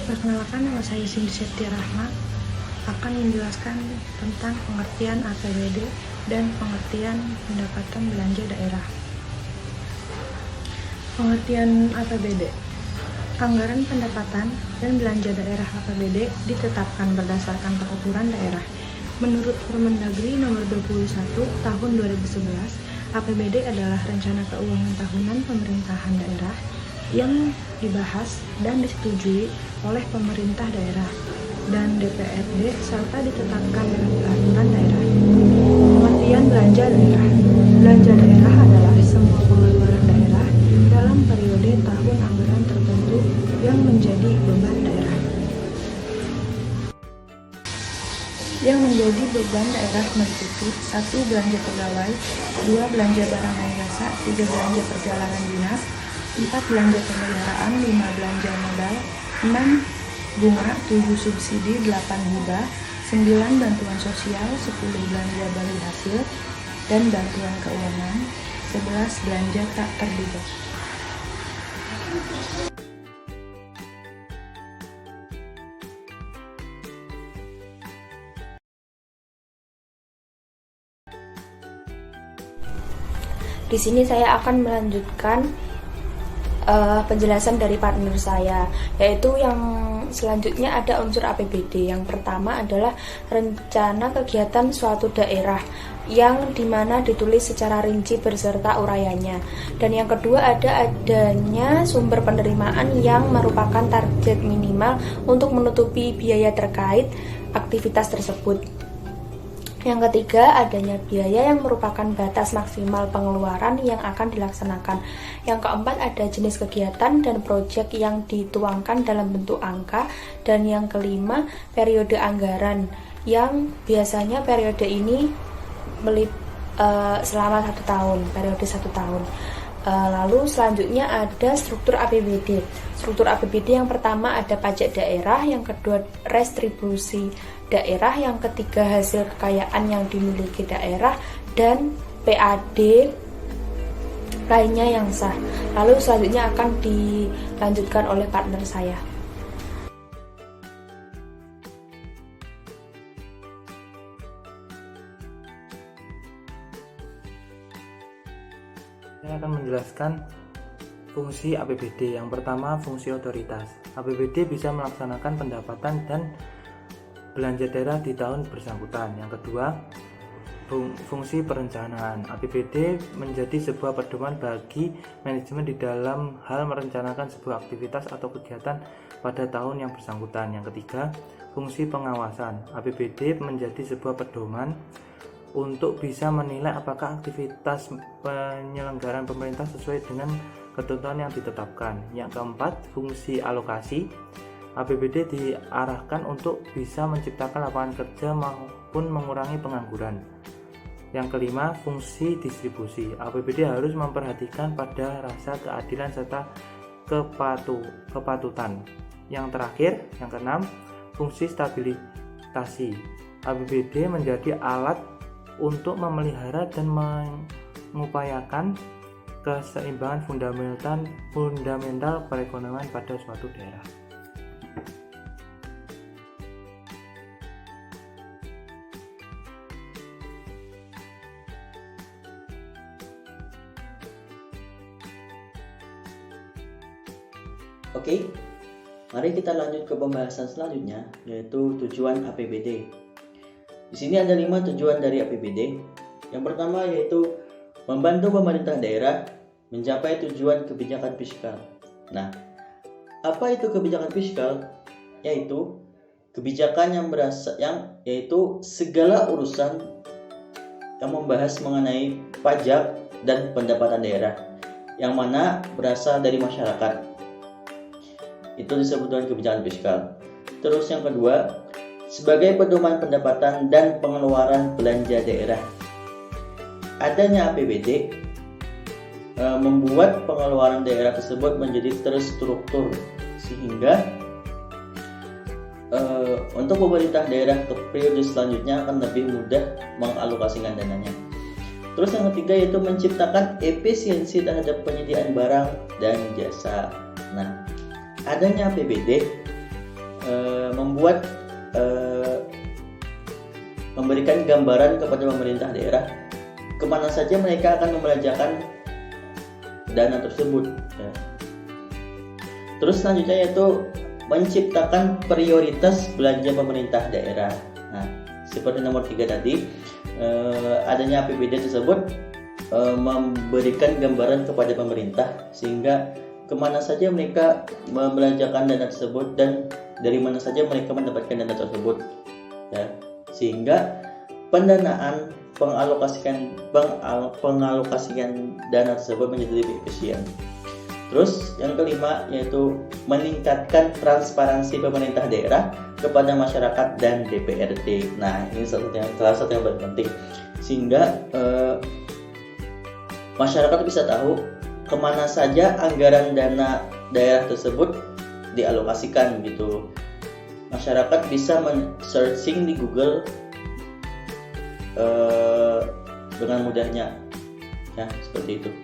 Perkenalkan, nama saya Cindy Septia Rahma akan menjelaskan tentang pengertian APBD dan pengertian pendapatan belanja daerah. Pengertian APBD. Anggaran pendapatan dan belanja daerah APBD ditetapkan berdasarkan peraturan daerah. Menurut Permendagri nomor 21 tahun 2011, APBD adalah rencana keuangan tahunan pemerintahan daerah yang dibahas dan disetujui oleh pemerintah daerah dan DPRD serta ditetapkan dalam peraturan daerah. Pengertian belanja daerah. Belanja daerah adalah semua pengeluaran daerah dalam periode tahun anggaran tertentu yang menjadi beban daerah. Yang menjadi beban daerah meliputi 1. Belanja pegawai, 2. Belanja barang dan jasa, 3. Belanja perjalanan dinas, 4. Belanja pemeliharaan, 5. Belanja modal, 6. Bunga, 7. Subsidi, 8. hibah, 9. Bantuan sosial, 10. Belanja balik hasil dan bantuan keuangan, 11. Belanja tak terduga. Di sini saya akan melanjutkan penjelasan dari partner saya, yaitu yang selanjutnya ada unsur APBD. Yang pertama adalah rencana kegiatan suatu daerah yang dimana ditulis secara rinci beserta uraiannya. Dan yang kedua adanya sumber penerimaan yang merupakan target minimal untuk menutupi biaya terkait aktivitas tersebut. Yang ketiga, adanya biaya yang merupakan batas maksimal pengeluaran yang akan dilaksanakan. Yang keempat, ada jenis kegiatan dan proyek yang dituangkan dalam bentuk angka. Dan yang kelima, periode anggaran yang biasanya periode ini selama 1 tahun, periode 1 tahun. Lalu selanjutnya ada struktur APBD. Struktur APBD yang pertama ada pajak daerah, yang kedua restribusi daerah, yang ketiga hasil kekayaan yang dimiliki daerah, dan PAD lainnya yang sah. Lalu selanjutnya akan dilanjutkan oleh partner saya. Saya akan menjelaskan fungsi APBD. Yang pertama, fungsi otoritas. APBD bisa melaksanakan pendapatan dan belanja daerah di tahun bersangkutan. Yang kedua, fungsi perencanaan. APBD menjadi sebuah pedoman bagi manajemen di dalam hal merencanakan sebuah aktivitas atau kegiatan pada tahun yang bersangkutan. Yang ketiga, fungsi pengawasan. APBD menjadi sebuah pedoman untuk bisa menilai apakah aktivitas penyelenggaraan pemerintah sesuai dengan ketentuan yang ditetapkan. Yang keempat, fungsi alokasi. APBD diarahkan untuk bisa menciptakan lapangan kerja maupun mengurangi pengangguran. Yang kelima, fungsi distribusi. APBD harus memperhatikan pada rasa keadilan serta kepatutan. Yang terakhir, yang keenam, fungsi stabilisasi. APBD menjadi alat untuk memelihara dan mengupayakan keseimbangan fundamental perekonomian pada suatu daerah. Oke, mari kita lanjut ke pembahasan selanjutnya, yaitu tujuan APBD. Di sini ada 5 tujuan dari APBD. Yang pertama yaitu membantu pemerintah daerah mencapai tujuan kebijakan fiskal. Nah, apa itu kebijakan fiskal? Yaitu kebijakan yaitu segala urusan yang membahas mengenai pajak dan pendapatan daerah yang mana berasal dari masyarakat. Itu disebut dengan kebijakan fiskal. Terus yang kedua, sebagai pedoman pendapatan dan pengeluaran belanja daerah. Adanya APBD membuat pengeluaran daerah tersebut menjadi terstruktur sehingga untuk pemerintah daerah ke periode selanjutnya akan lebih mudah mengalokasikan dananya. Terus yang ketiga yaitu menciptakan efisiensi terhadap penyediaan barang dan jasa. Nah, adanya APBD memberikan gambaran kepada pemerintah daerah kemana saja mereka akan membelanjakan dana tersebut ya. Terus selanjutnya yaitu menciptakan prioritas belanja pemerintah daerah. Nah, seperti nomor 3 tadi, adanya APBD tersebut memberikan gambaran kepada pemerintah sehingga kemana saja mereka membelanjakan dana tersebut dan dari mana saja mereka mendapatkan dana tersebut ya. Sehingga pendanaan pengalokasian dana tersebut menjadi lebih efisien. Terus yang kelima yaitu meningkatkan transparansi pemerintah daerah kepada masyarakat dan DPRD. Nah, ini salah satu yang paling penting sehingga masyarakat bisa tahu kemana saja anggaran dana daerah tersebut dialokasikan gitu. Masyarakat bisa men-searching di Google dengan mudahnya ya, seperti itu.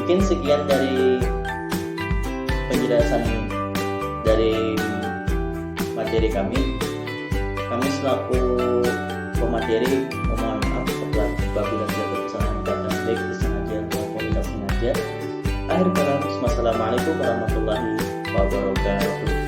Mungkin sekian dari penjelasan dari materi kami. Kami selaku pemateri mohon maaf apabila tidak berkesalahan kata baik disengaja maupun tidak sengaja. Akhir kata, wassalamualaikum warahmatullahi wabarakatuh.